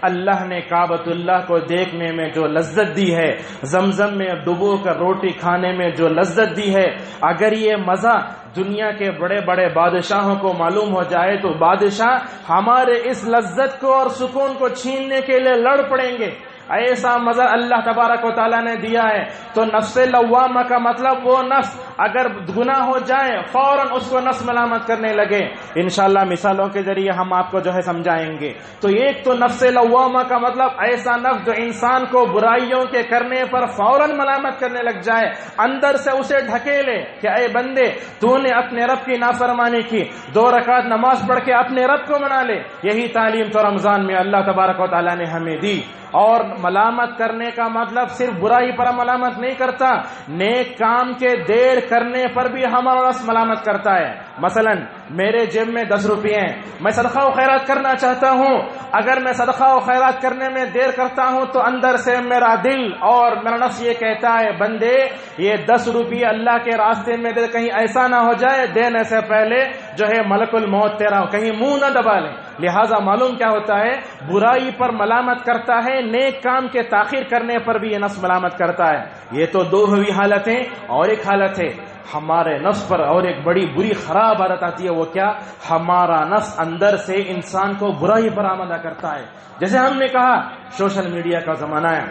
اللہ نے کعبۃ اللہ کو دیکھنے میں جو لذت دی ہے، زمزم میں ڈبو کر روٹی کھانے میں جو لذت دی ہے، اگر یہ مزہ دنیا کے بڑے بڑے بادشاہوں کو معلوم ہو جائے تو بادشاہ ہمارے اس لذت کو اور سکون کو چھیننے کے لیے لڑ پڑیں گے. ایسا مزہ اللہ تبارک و تعالیٰ نے دیا ہے. تو نفس لوامہ کا مطلب وہ نفس اگر گناہ ہو جائے فوراً اس کو نفس ملامت کرنے لگے. انشاءاللہ مثالوں کے ذریعے ہم آپ کو جو ہے سمجھائیں گے. تو ایک تو نفس لوامہ کا مطلب ایسا نفس جو انسان کو برائیوں کے کرنے پر فوراً ملامت کرنے لگ جائے، اندر سے اسے ڈھکیلے کہ اے بندے تو نے اپنے رب کی نافرمانی کی، 2 رکعت نماز پڑھ کے اپنے رب کو منا لے. یہی تعلیم تو رمضان میں اللہ تبارک و تعالیٰ نے ہمیں دی. اور ملامت کرنے کا مطلب صرف برائی پر ملامت نہیں کرتا، نیک کام کے دیر کرنے پر بھی ہمارا نفس ملامت کرتا ہے. مثلا میرے جیب میں 10 روپے ہیں، میں صدقہ و خیرات کرنا چاہتا ہوں. اگر میں صدقہ و خیرات کرنے میں دیر کرتا ہوں تو اندر سے میرا دل اور میرا نفس یہ کہتا ہے بندے یہ 10 روپے اللہ کے راستے میں دے، کہیں ایسا نہ ہو جائے دینے سے پہلے جو ہے ملک الموت تیرا کہیں منہ نہ دبا لے. لہٰذا معلوم کیا ہوتا ہے، برائی پر ملامت کرتا ہے، نیک کام کے تاخیر کرنے پر بھی یہ نفس ملامت کرتا ہے. یہ تو 2 ہوئی حالتیں. اور ایک حالت ہے ہمارے نفس پر اور ایک بڑی بری خراب عادت آتی ہے. وہ کیا؟ ہمارا نفس اندر سے انسان کو برائی پر آمادہ کرتا ہے. جیسے ہم نے کہا سوشل میڈیا کا زمانہ ہے،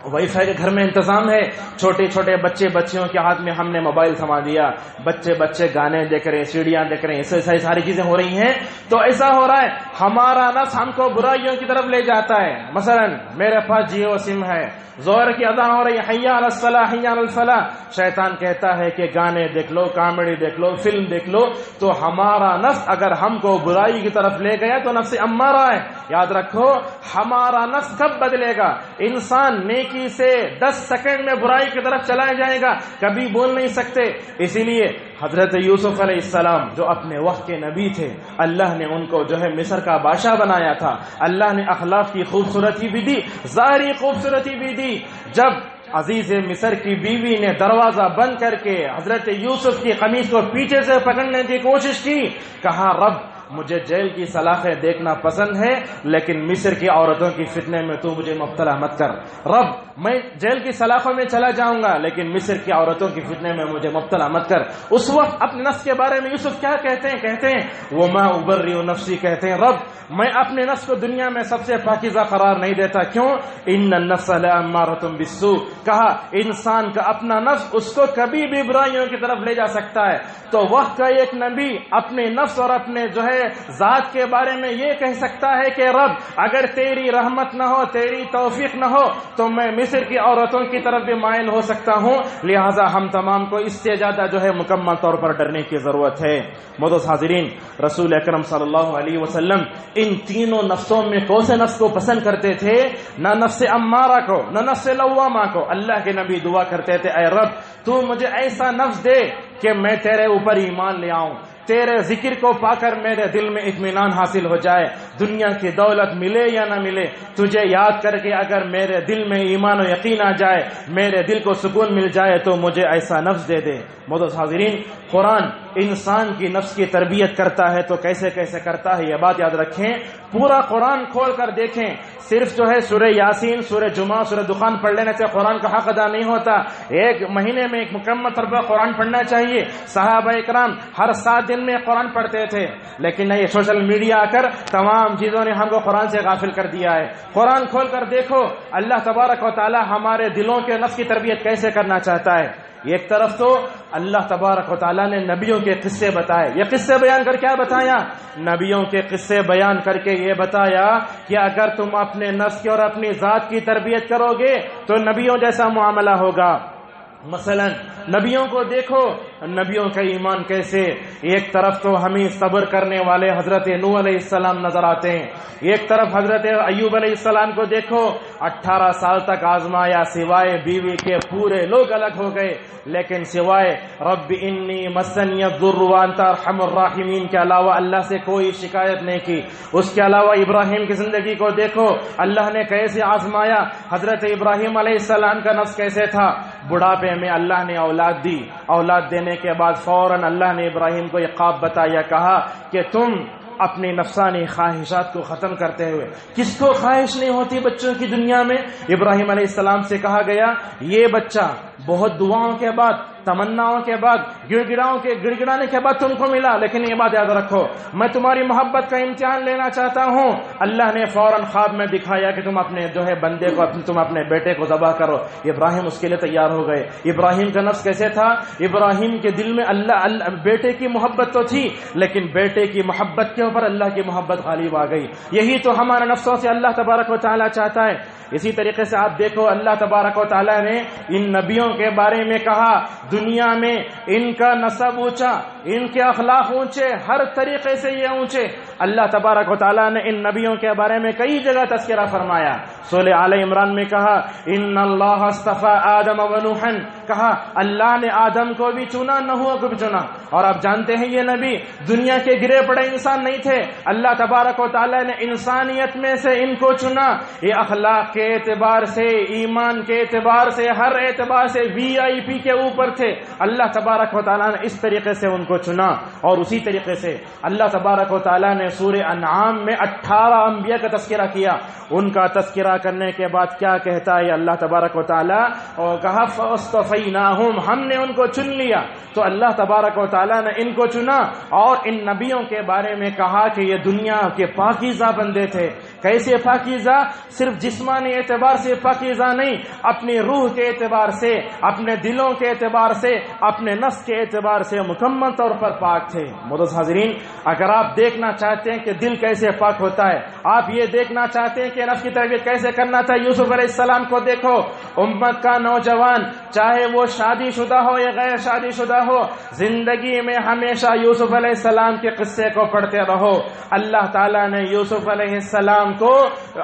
وائی فائی کے گھر میں انتظام ہے، چھوٹے چھوٹے بچیوں کے ہاتھ میں ہم نے موبائل تھما دیا، بچے گانے دیکھ رہے ہیں، سیڑیاں دیکھ رہے ہیں، ایسے ساری چیزیں ہو رہی ہیں. تو ایسا ہو رہا ہے ہمارا نفس ہم کو برائیوں کی طرف لے جاتا ہے. مثلا میرے پاس جیو سم ہے، ظہر کی اذان ہو رہی ہے، حی علی الصلاح حی علی الفلاح، شیطان کہتا ہے کہ گانے دیکھ لو، کامیڈی دیکھ لو، فلم دیکھ لو. تو ہمارا نفس اگر ہم کو برائی کی طرف لے گیا تو نفس امارہ ہے. یاد رکھو ہمارا نفس کب بدلے گا؟ انسان نیکی سے 10 سیکنڈ میں برائی کی طرف چلا جائے گا، کبھی بول نہیں سکتے. اسی لیے حضرت یوسف علیہ السلام جو اپنے وقت کے نبی تھے، اللہ نے ان کو جو ہے مصر کا بادشاہ بنایا تھا. اللہ نے اخلاق کی خوبصورتی بھی دی، ظاہری خوبصورتی بھی دی. جب عزیز مصر کی بیوی نے دروازہ بند کر کے حضرت یوسف کی قمیص کو پیچھے سے پکڑنے کی کوشش کی، کہا رب مجھے جیل کی سلاخیں دیکھنا پسند ہے لیکن مصر کی عورتوں کی فتنے میں تو مجھے مبتلا مت کر. رب میں جیل کی سلاخوں میں چلا جاؤں گا لیکن مصر کی عورتوں کی فتنے میں مجھے مبتلا مت کر. اس وقت اپنے نفس کے بارے میں یوسف کیا کہتے ہیں وما ابرئ نفسی، کہتے ہیں رب میں اپنے نفس کو دنیا میں سب سے پاکیزہ قرار نہیں دیتا. کیوں؟ ان النفس لامارۃ بالسوء، کہا انسان کا اپنا نفس اس کو کبھی بھی برائیوں کی طرف لے جا سکتا ہے. تو وقت کا ایک نبی اپنے نفس اور اپنے جو ہے ذات کے بارے میں یہ کہہ سکتا ہے کہ رب اگر تیری رحمت نہ ہو، تیری توفیق نہ ہو تو میں مصر کی عورتوں کی طرف بھی مائل ہو سکتا ہوں. لہٰذا ہم تمام کو اس سے زیادہ جو ہے مکمل طور پر ڈرنے کی ضرورت ہے. معزز حاضرین، رسول اکرم صلی اللہ علیہ وسلم ان تینوں نفسوں میں کون سے نفس کو پسند کرتے تھے؟ نہ نفس امارہ کو، نہ نفس لوامہ کو. اللہ کے نبی دعا کرتے تھے اے رب تو مجھے ایسا نفس دے کہ میں تیرے اوپر ایمان لے آؤں، تیرے ذکر کو پا کر میرے دل میں اطمینان حاصل ہو جائے. دنیا کی دولت ملے یا نہ ملے، تجھے یاد کر کے اگر میرے دل میں ایمان و یقین آ جائے، میرے دل کو سکون مل جائے تو مجھے ایسا نفس دے دے. معزز حاضرین، قرآن انسان کی نفس کی تربیت کرتا ہے تو کیسے کیسے کرتا ہے، یہ بات یاد رکھیں۔ پورا قرآن کھول کر دیکھیں، صرف جو ہے سورہ یاسین، سورہ جمعہ، سورہ دخان پڑھ لینے سے قرآن کا حق ادا نہیں ہوتا۔ ایک مہینے میں ایک مکمل تربیہ قرآن پڑھنا چاہیے۔ صحابہ اکرام ہر 7 دن میں قرآن پڑھتے تھے، لیکن یہ سوشل میڈیا آ کر تمام چیزوں نے ہم کو قرآن سے غافل کر دیا ہے۔ قرآن کھول کر دیکھو، اللہ تبارک و تعالی ہمارے دلوں کے نفس کی تربیت کیسے کرنا چاہتا ہے۔ ایک طرف تو اللہ تبارک و تعالیٰ نے نبیوں کے قصے بتائے، یہ قصے بیان کر کیا بتایا؟ نبیوں کے قصے بیان کر کے یہ بتایا کہ اگر تم اپنے نفس کی اور اپنی ذات کی تربیت کرو گے تو نبیوں جیسا معاملہ ہوگا۔ مثلا نبیوں کو دیکھو، نبیوں کا ایمان کیسے، ایک طرف تو ہمیں صبر کرنے والے حضرت نوح علیہ السلام نظر آتے ہیں، ایک طرف حضرت ایوب علیہ السلام کو دیکھو، 18 سال تک آزمایا، سوائے بیوی کے پورے لوگ الگ ہو گئے، لیکن سوائے رب انی مسنی الضر وانت ارحم الراحمین کے علاوہ اللہ سے کوئی شکایت نہیں کی۔ اس کے علاوہ ابراہیم کی زندگی کو دیکھو، اللہ نے کیسے آزمایا، حضرت ابراہیم علیہ السلام کا نفس کیسے تھا، بڑھاپے میں اللہ نے اولاد دی، اولاد دینے کے بعد فوراً اللہ نے ابراہیم کو یہ خواب بتایا، کہا کہ تم اپنی نفسانی خواہشات کو ختم کرتے ہوئے، کس کو خواہش نہیں ہوتی بچوں کی دنیا میں؟ ابراہیم علیہ السلام سے کہا گیا یہ بچہ بہت دعاؤں کے بعد، تمناؤں کے بعد، گڑگڑانے کے بعد تم کو ملا، لیکن یہ بات یاد رکھو میں تمہاری محبت کا امتحان لینا چاہتا ہوں۔ اللہ نے فوراً خواب میں دکھایا کہ تم اپنے جو ہے بندے کو، تم اپنے بیٹے کو ذبح کرو۔ ابراہیم اس کے لیے تیار ہو گئے۔ ابراہیم کا نفس کیسے تھا؟ ابراہیم کے دل میں اللہ بیٹے کی محبت تو تھی، لیکن بیٹے کی محبت کے اوپر اللہ کی محبت غالب آ گئی۔ یہی تو ہمارے نفسوں سے اللہ تبارک و تعالیٰ چاہتا ہے۔ اسی طریقے سے آپ دیکھو اللہ تبارک و تعالیٰ نے ان نبیوں کے بارے میں کہا دنیا میں ان کا نسب اونچا، ان کے اخلاق اونچے، ہر طریقے سے یہ اونچے۔ اللہ تبارک و تعالیٰ نے ان نبیوں کے بارے میں کئی جگہ تذکرہ فرمایا۔ سورہ آل عمران میں کہا ان اللہ اصطفى آدم و نوحا، کہا اللہ نے آدم کو بھی چنا، نوح کو بھی چنا۔ اور آپ جانتے ہیں یہ نبی دنیا کے گرے پڑے انسان نہیں تھے، اللہ تبارک و تعالیٰ نے انسانیت میں سے ان کو چنا۔ یہ اخلاق کے اعتبار سے، ایمان کے اعتبار سے، ہر اعتبار سے VIP کے اوپر تھے۔ اللہ تبارک و تعالیٰ نے اس طریقے سے ان کو چنا۔ اور اسی طریقے سے اللہ تبارک و تعالیٰ نے سورہ انعام میں 18 انبیاء کا تذکرہ کیا۔ ان کا تذکرہ کرنے کے بعد کیا کہتا ہے اللہ تبارک و تعالیٰ؟ اور کہا فاصطفیناہم، ہم نے ان کو چن لیا۔ تو اللہ تبارک و تعالیٰ نے ان کو چنا اور ان نبیوں کے بارے میں کہا کہ یہ دنیا کے پاکیزہ بندے تھے۔ کیسے پاکیزہ؟ صرف جسمانی اعتبار سے پاکیزہ نہیں، اپنی روح کے اعتبار سے، اپنے دلوں کے اعتبار سے، اپنے نفس کے اعتبار سے مکمل طور پر پاک تھے۔ معزز حاضرین، اگر آپ دیکھنا چاہتے ہیں کہ دل کیسے پاک ہوتا ہے، آپ یہ دیکھنا چاہتے ہیں کہ نفس کی تربیت کیسے کرنا تھا، یوسف علیہ السلام کو دیکھو۔ امت کا نوجوان چاہے وہ شادی شدہ ہو یا غیر شادی شدہ ہو، زندگی میں ہمیشہ یوسف علیہ السلام کے قصے کو پڑھتے رہو۔ اللہ تعالیٰ نے یوسف علیہ السلام کو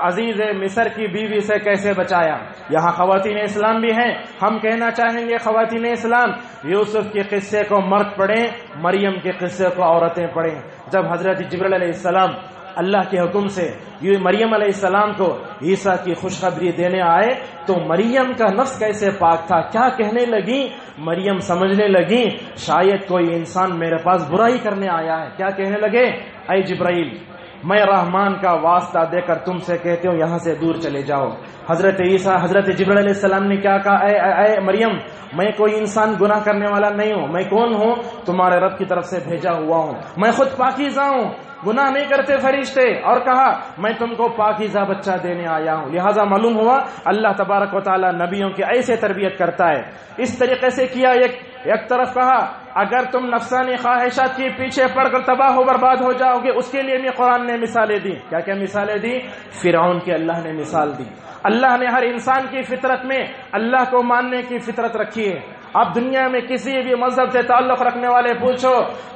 عزیز مصر کی بیوی سے کیسے بچایا۔ یہاں خواتین اسلام بھی ہیں، ہم کہنا چاہیں گے خواتین اسلام یوسف کے قصے کو مرد پڑھیں، مریم کے قصے کو عورتیں پڑھیں۔ جب حضرت جبرائیل علیہ السلام اللہ کے حکم سے یہ مریم علیہ السلام کو عیسیٰ کی خوشخبری دینے آئے تو مریم کا نفس کیسے پاک تھا، کیا کہنے لگی؟ مریم سمجھنے لگی شاید کوئی انسان میرے پاس برائی کرنے آیا ہے۔ کیا کہنے لگے؟ اے جبرائیل، میں رحمان کا واسطہ دے کر تم سے کہتی ہوں یہاں سے دور چلے جاؤ۔ حضرت جبرائیل علیہ السلام نے کیا کہا؟ اے مریم، میں کوئی انسان گناہ کرنے والا نہیں ہوں، میں کون ہوں؟ تمہارے رب کی طرف سے بھیجا ہوا ہوں، میں خود پاکیزہ ہوں، گناہ نہیں کرتے فرشتے۔ اور کہا میں تم کو پاکیزہ بچہ دینے آیا ہوں۔ لہذا معلوم ہوا اللہ تبارک و تعالی نبیوں کی ایسے تربیت کرتا ہے۔ اس طریقے سے کیا، ایک طرف کہا اگر تم نفسانی خواہشات کے پیچھے پڑ کر تباہ و برباد ہو جاؤ گے، اس کے لیے بھی قرآن نے مثالیں دی۔ کیا کیا مثالیں دی؟ فرعون کی اللہ نے مثال دی۔ اللہ نے ہر انسان کی فطرت میں اللہ کو ماننے کی فطرت رکھی ہے۔ اب دنیا میں کسی بھی مذہب سے تعلق رکھنے والے پوچھو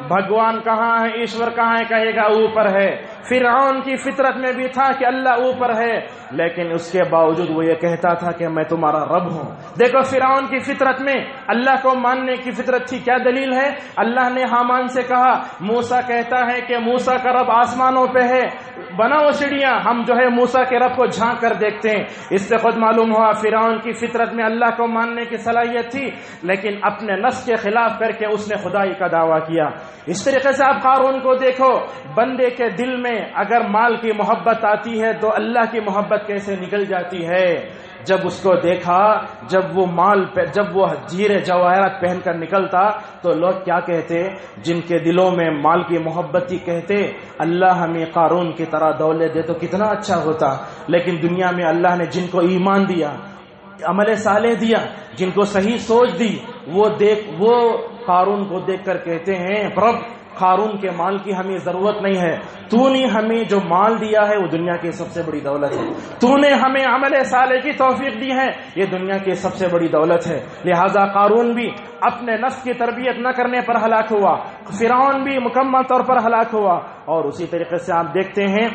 بھگوان کہاں ہے، ایشور کہاں ہے، کہے گا اوپر ہے۔ فرعون کی فطرت میں بھی تھا کہ اللہ اوپر ہے، لیکن اس کے باوجود وہ یہ کہتا تھا کہ میں تمہارا رب ہوں۔ دیکھو فرعون کی فطرت میں اللہ کو ماننے کی فطرت تھی۔ کیا دلیل ہے؟ اللہ نے حامان سے کہا، موسیٰ کہتا ہے کہ موسیٰ کا رب آسمانوں پہ ہے، بناؤ سیڑھیاں، ہم جو ہے موسیٰ کے رب کو جھانک کر دیکھتے ہیں۔ اس سے خود معلوم ہوا فرعون کی فطرت میں اللہ کو ماننے کی صلاحیت تھی، لیکن اپنے نفس کے خلاف کر کے اس نے خدائی کا دعویٰ کیا۔ اس طریقے سے آپ قارون کو دیکھو، بندے کے دل میں اگر مال کی محبت آتی ہے تو اللہ کی محبت کیسے نکل جاتی ہے۔ جب اس کو دیکھا، جب وہ ہیرے جواہرات پہن کر نکلتا تو لوگ کیا کہتے؟ جن کے دلوں میں مال کی محبت تھی کہتے اللہ ہمیں قارون کی طرح دولت دے تو کتنا اچھا ہوتا۔ لیکن دنیا میں اللہ نے جن کو ایمان دیا، عمل صالح دیا، جن کو صحیح سوچ دی، وہ قارون کو دیکھ کر کہتے ہیں رب قارون کے مال کی ہمیں ضرورت نہیں ہے، تو نے ہمیں جو مال دیا ہے وہ دنیا کی سب سے بڑی دولت ہے، تو نے ہمیں عمل صالح کی توفیق دی ہے، یہ دنیا کی سب سے بڑی دولت ہے۔ لہذا قارون بھی اپنے نفس کی تربیت نہ کرنے پر ہلاک ہوا، فرعون بھی مکمل طور پر ہلاک ہوا، اور اسی طریقے سے آپ دیکھتے ہیں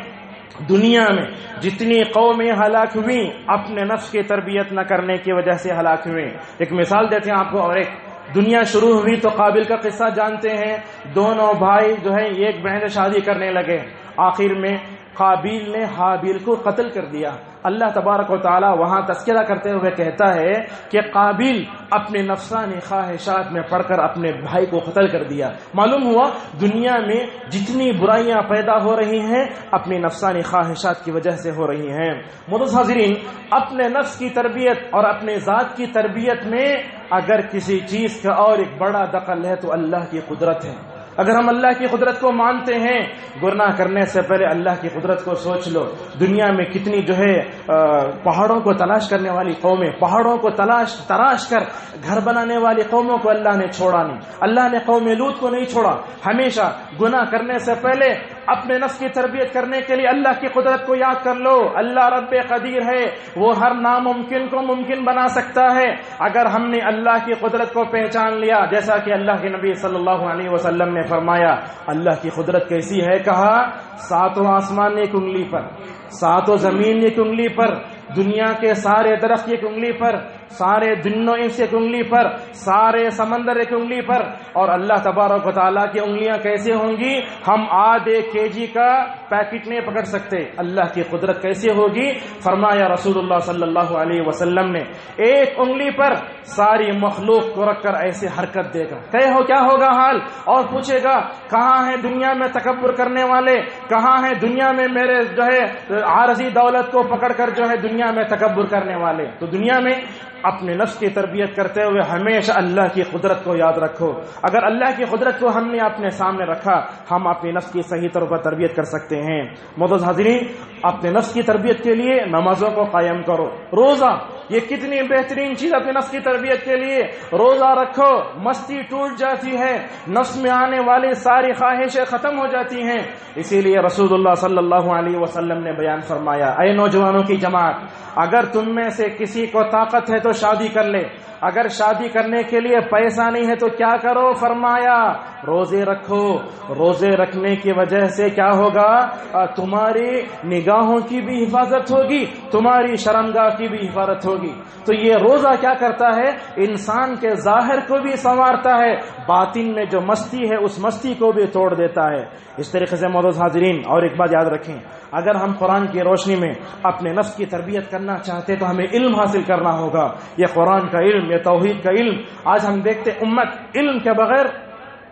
دنیا میں جتنی قومیں ہلاک ہوئی اپنے نفس کی تربیت نہ کرنے کی وجہ سے ہلاک ہوئے۔ ایک مثال دیتے ہیں آپ کو، اور ایک دنیا شروع ہوئی تو قابل کا قصہ جانتے ہیں، دونوں بھائی جو ہے ایک بہن سے شادی کرنے لگے، آخر میں قابیل نے حابیل کو قتل کر دیا۔ اللہ تبارک و تعالی وہاں تذکرہ کرتے ہوئے کہتا ہے کہ قابیل اپنے نفسانی خواہشات میں پڑھ کر اپنے بھائی کو قتل کر دیا۔ معلوم ہوا دنیا میں جتنی برائیاں پیدا ہو رہی ہیں اپنی نفسانی خواہشات کی وجہ سے ہو رہی ہیں۔ معزز حاضرین، اپنے نفس کی تربیت اور اپنے ذات کی تربیت میں اگر کسی چیز کا اور ایک بڑا دخل ہے تو اللہ کی قدرت ہے۔ اگر ہم اللہ کی قدرت کو مانتے ہیں، گناہ کرنے سے پہلے اللہ کی قدرت کو سوچ لو۔ دنیا میں کتنی جو ہے پہاڑوں کو تلاش کرنے والی قومیں، پہاڑوں کو تراش کر گھر بنانے والی قوموں کو اللہ نے چھوڑا نہیں، اللہ نے قوم لوط کو نہیں چھوڑا۔ ہمیشہ گناہ کرنے سے پہلے اپنے نفس کی تربیت کرنے کے لیے اللہ کی قدرت کو یاد کر لو۔ اللہ رب قدیر ہے، وہ ہر ناممکن کو ممکن بنا سکتا ہے۔ اگر ہم نے اللہ کی قدرت کو پہچان لیا، جیسا کہ اللہ کے نبی صلی اللہ علیہ وسلم نے فرمایا اللہ کی قدرت کیسی ہے، کہا ساتوں آسمان ایک انگلی پر، ساتوں زمین ایک انگلی پر، دنیا کے سارے درخت ایک انگلی پر، سارے جنوں انس ایک انگلی پر، سارے سمندر ایک انگلی پر، اور اللہ تبارک و تعالیٰ کی انگلیاں کیسے ہوں گی؟ ہم آدھے kg کا پیکٹ نہیں پکڑ سکتے۔ اللہ کی قدرت کیسے ہوگی؟ فرمایا رسول اللہ صلی اللہ علیہ وسلم نے ایک انگلی پر ساری مخلوق کو رکھ کر ایسے حرکت دے گا، کیا ہوگا حال؟ اور پوچھے گا کہاں ہیں دنیا میں تکبر کرنے والے، کہاں ہیں دنیا میں میرے جو ہے عارضی دولت کو پکڑ کر جو ہے دنیا میں تکبر کرنے والے؟ تو دنیا میں اپنے نفس کی تربیت کرتے ہوئے ہمیشہ اللہ کی قدرت کو یاد رکھو۔ اگر اللہ کی قدرت کو ہم نے اپنے سامنے رکھا، ہم اپنے نفس کی صحیح طور پر تربیت کر سکتے ہیں۔ معزز حاضرین، اپنے نفس کی تربیت کے لیے نمازوں کو قائم کرو۔ روزہ یہ کتنی بہترین چیز اپنے نفس کی تربیت کے لیے، روزہ رکھو، مستی ٹوٹ جاتی ہے، نفس میں آنے والی ساری خواہشیں ختم ہو جاتی ہیں۔ اسی لیے رسول اللہ صلی اللہ علیہ وسلم نے بیان فرمایا، اے نوجوانوں کی جماعت، اگر تم میں سے کسی کو طاقت ہے تو شادی کر لے، اگر شادی کرنے کے لیے پیسہ نہیں ہے تو کیا کرو؟ فرمایا روزے رکھو۔ روزے رکھنے کی وجہ سے کیا ہوگا؟ تمہاری نگاہوں کی بھی حفاظت ہوگی، تمہاری شرمگاہ کی بھی حفاظت ہوگی۔ تو یہ روزہ کیا کرتا ہے؟ انسان کے ظاہر کو بھی سنوارتا ہے، باطن میں جو مستی ہے اس مستی کو بھی توڑ دیتا ہے۔ اس طریقے سے معزز حاضرین، اور ایک بات یاد رکھیں، اگر ہم قرآن کی روشنی میں اپنے نفس کی تربیت کرنا چاہتے تو ہمیں علم حاصل کرنا ہوگا۔ یہ قرآن کا علم، یہ توحید کا علم۔ آج ہم دیکھتے امت علم کے بغیر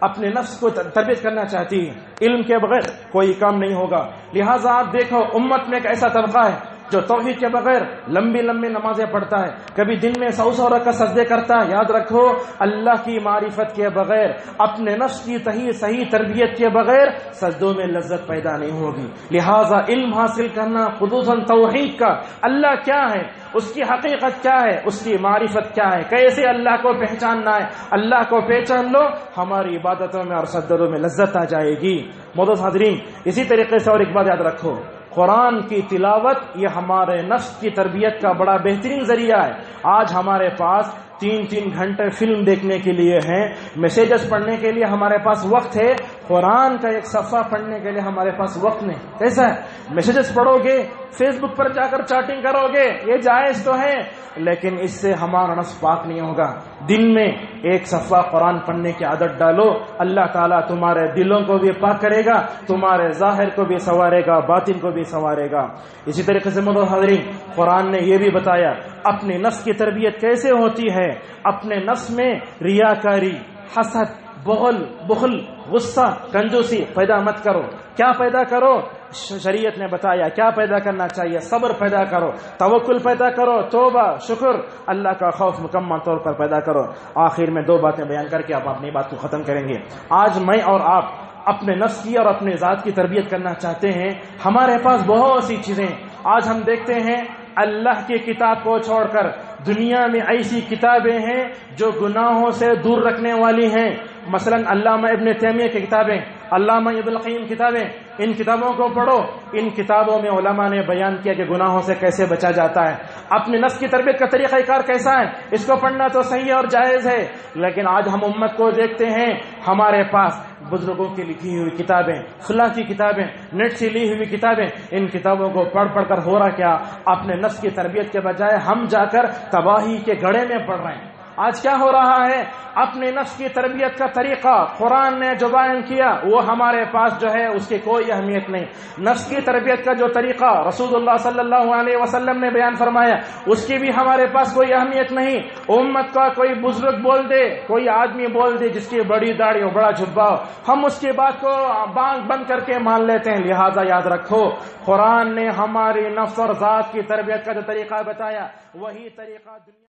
اپنے نفس کو تربیت کرنا چاہتی ہے، علم کے بغیر کوئی کام نہیں ہوگا۔ لہٰذا آپ دیکھو امت میں ایک ایسا طبقہ ہے جو توحید کے بغیر لمبی لمبی نمازیں پڑھتا ہے، کبھی دن میں 100 رکعت سجدے کرتا ہے۔ یاد رکھو اللہ کی معرفت کے بغیر، اپنے نفس کی صحیح تربیت کے بغیر سجدوں میں لذت پیدا نہیں ہوگی۔ لہٰذا علم حاصل کرنا، خصوصاً توحید کا، اللہ کیا ہے، اس کی حقیقت کیا ہے، اس کی معرفت کیا ہے، کیسے اللہ کو پہچاننا ہے، اللہ کو پہچان لو، ہماری عبادتوں میں اور سجدوں میں لذت آ جائے گی۔ معزز حاضرین، اسی طریقے سے اور ایک بات یاد رکھو، قرآن کی تلاوت یہ ہمارے نفس کی تربیت کا بڑا بہترین ذریعہ ہے۔ آج ہمارے پاس 3 گھنٹے فلم دیکھنے کے لیے ہیں، میسیجز پڑھنے کے لیے ہمارے پاس وقت ہے، قرآن کا ایک صفحہ پڑھنے کے لیے ہمارے پاس وقت نہیں. کیسا ہے؟ میسیجز پڑھو گے، فیس بک پر جا کر چیٹنگ کرو گے، یہ جائز تو ہے، لیکن اس سے ہمارا نفس پاک نہیں ہوگا. دن میں ایک صفحہ قرآن پڑھنے کی عادت ڈالو، اللہ تعالیٰ تمہارے دلوں کو بھی پاک کرے گا، تمہارے ظاہر کو بھی سنوارے گا، باطن کو بھی سنوارے گا. اسی طریقے سے مدعو حاضرین، قرآن نے یہ بھی بتایا اپنے نفس کی تربیت کیسے ہوتی ہے. اپنے نفس میں ریاکاری، حسد، بخل، غصہ، کنجوسی پیدا مت کرو. کیا پیدا کرو؟ شریعت نے بتایا کیا پیدا کرنا چاہیے. صبر پیدا کرو، توکل پیدا کرو، توبہ، شکر، اللہ کا خوف مکمل طور پر پیدا کرو. آخر میں 2 باتیں بیان کر کے آپ اپنی بات کو ختم کریں گے. آج میں اور آپ اپنے نفس کی اور اپنے ذات کی تربیت کرنا چاہتے ہیں. ہمارے پاس بہت سی چیزیں. آج ہم دیکھتے ہیں اللہ کی کتاب کو چھوڑ کر دنیا میں ایسی کتابیں ہیں جو گناہوں سے دور رکھنے والی ہیں. مثلا علامہ ابن تیمیہ کی کتابیں، علامہ ابن القیم کتابیں، ان کتابوں کو پڑھو. ان کتابوں میں علماء نے بیان کیا کہ گناہوں سے کیسے بچا جاتا ہے، اپنے نفس کی تربیت کا طریقہ کار کیسا ہے. اس کو پڑھنا تو صحیح اور جائز ہے، لیکن آج ہم امت کو دیکھتے ہیں ہمارے پاس بزرگوں کی لکھی ہوئی کتابیں، فلاں کی کتابیں، نیٹ سے لی ہوئی کتابیں، ان کتابوں کو پڑھ کر ہو رہا کیا؟ اپنے نفس کی تربیت کے بجائے ہم جا کر تباہی کے گڑھے میں پڑھ رہے ہیں. آج کیا ہو رہا ہے؟ اپنے نفس کی تربیت کا طریقہ قرآن نے جو بیان کیا وہ ہمارے پاس جو ہے اس کی کوئی اہمیت نہیں. نفس کی تربیت کا جو طریقہ رسول اللہ صلی اللہ علیہ وسلم نے بیان فرمایا اس کی بھی ہمارے پاس کوئی اہمیت نہیں. امت کا کوئی بزرگ بول دے، کوئی آدمی بول دے جس کی بڑی داڑھی ہو، بڑا جھبا ہو، ہم اس کی بات کو بانگ بند کر کے مان لیتے ہیں. لہذا یاد رکھو قرآن نے ہماری نفس اور ذات کی تربیت کا جو طریقہ بتایا وہی طریقہ دنیا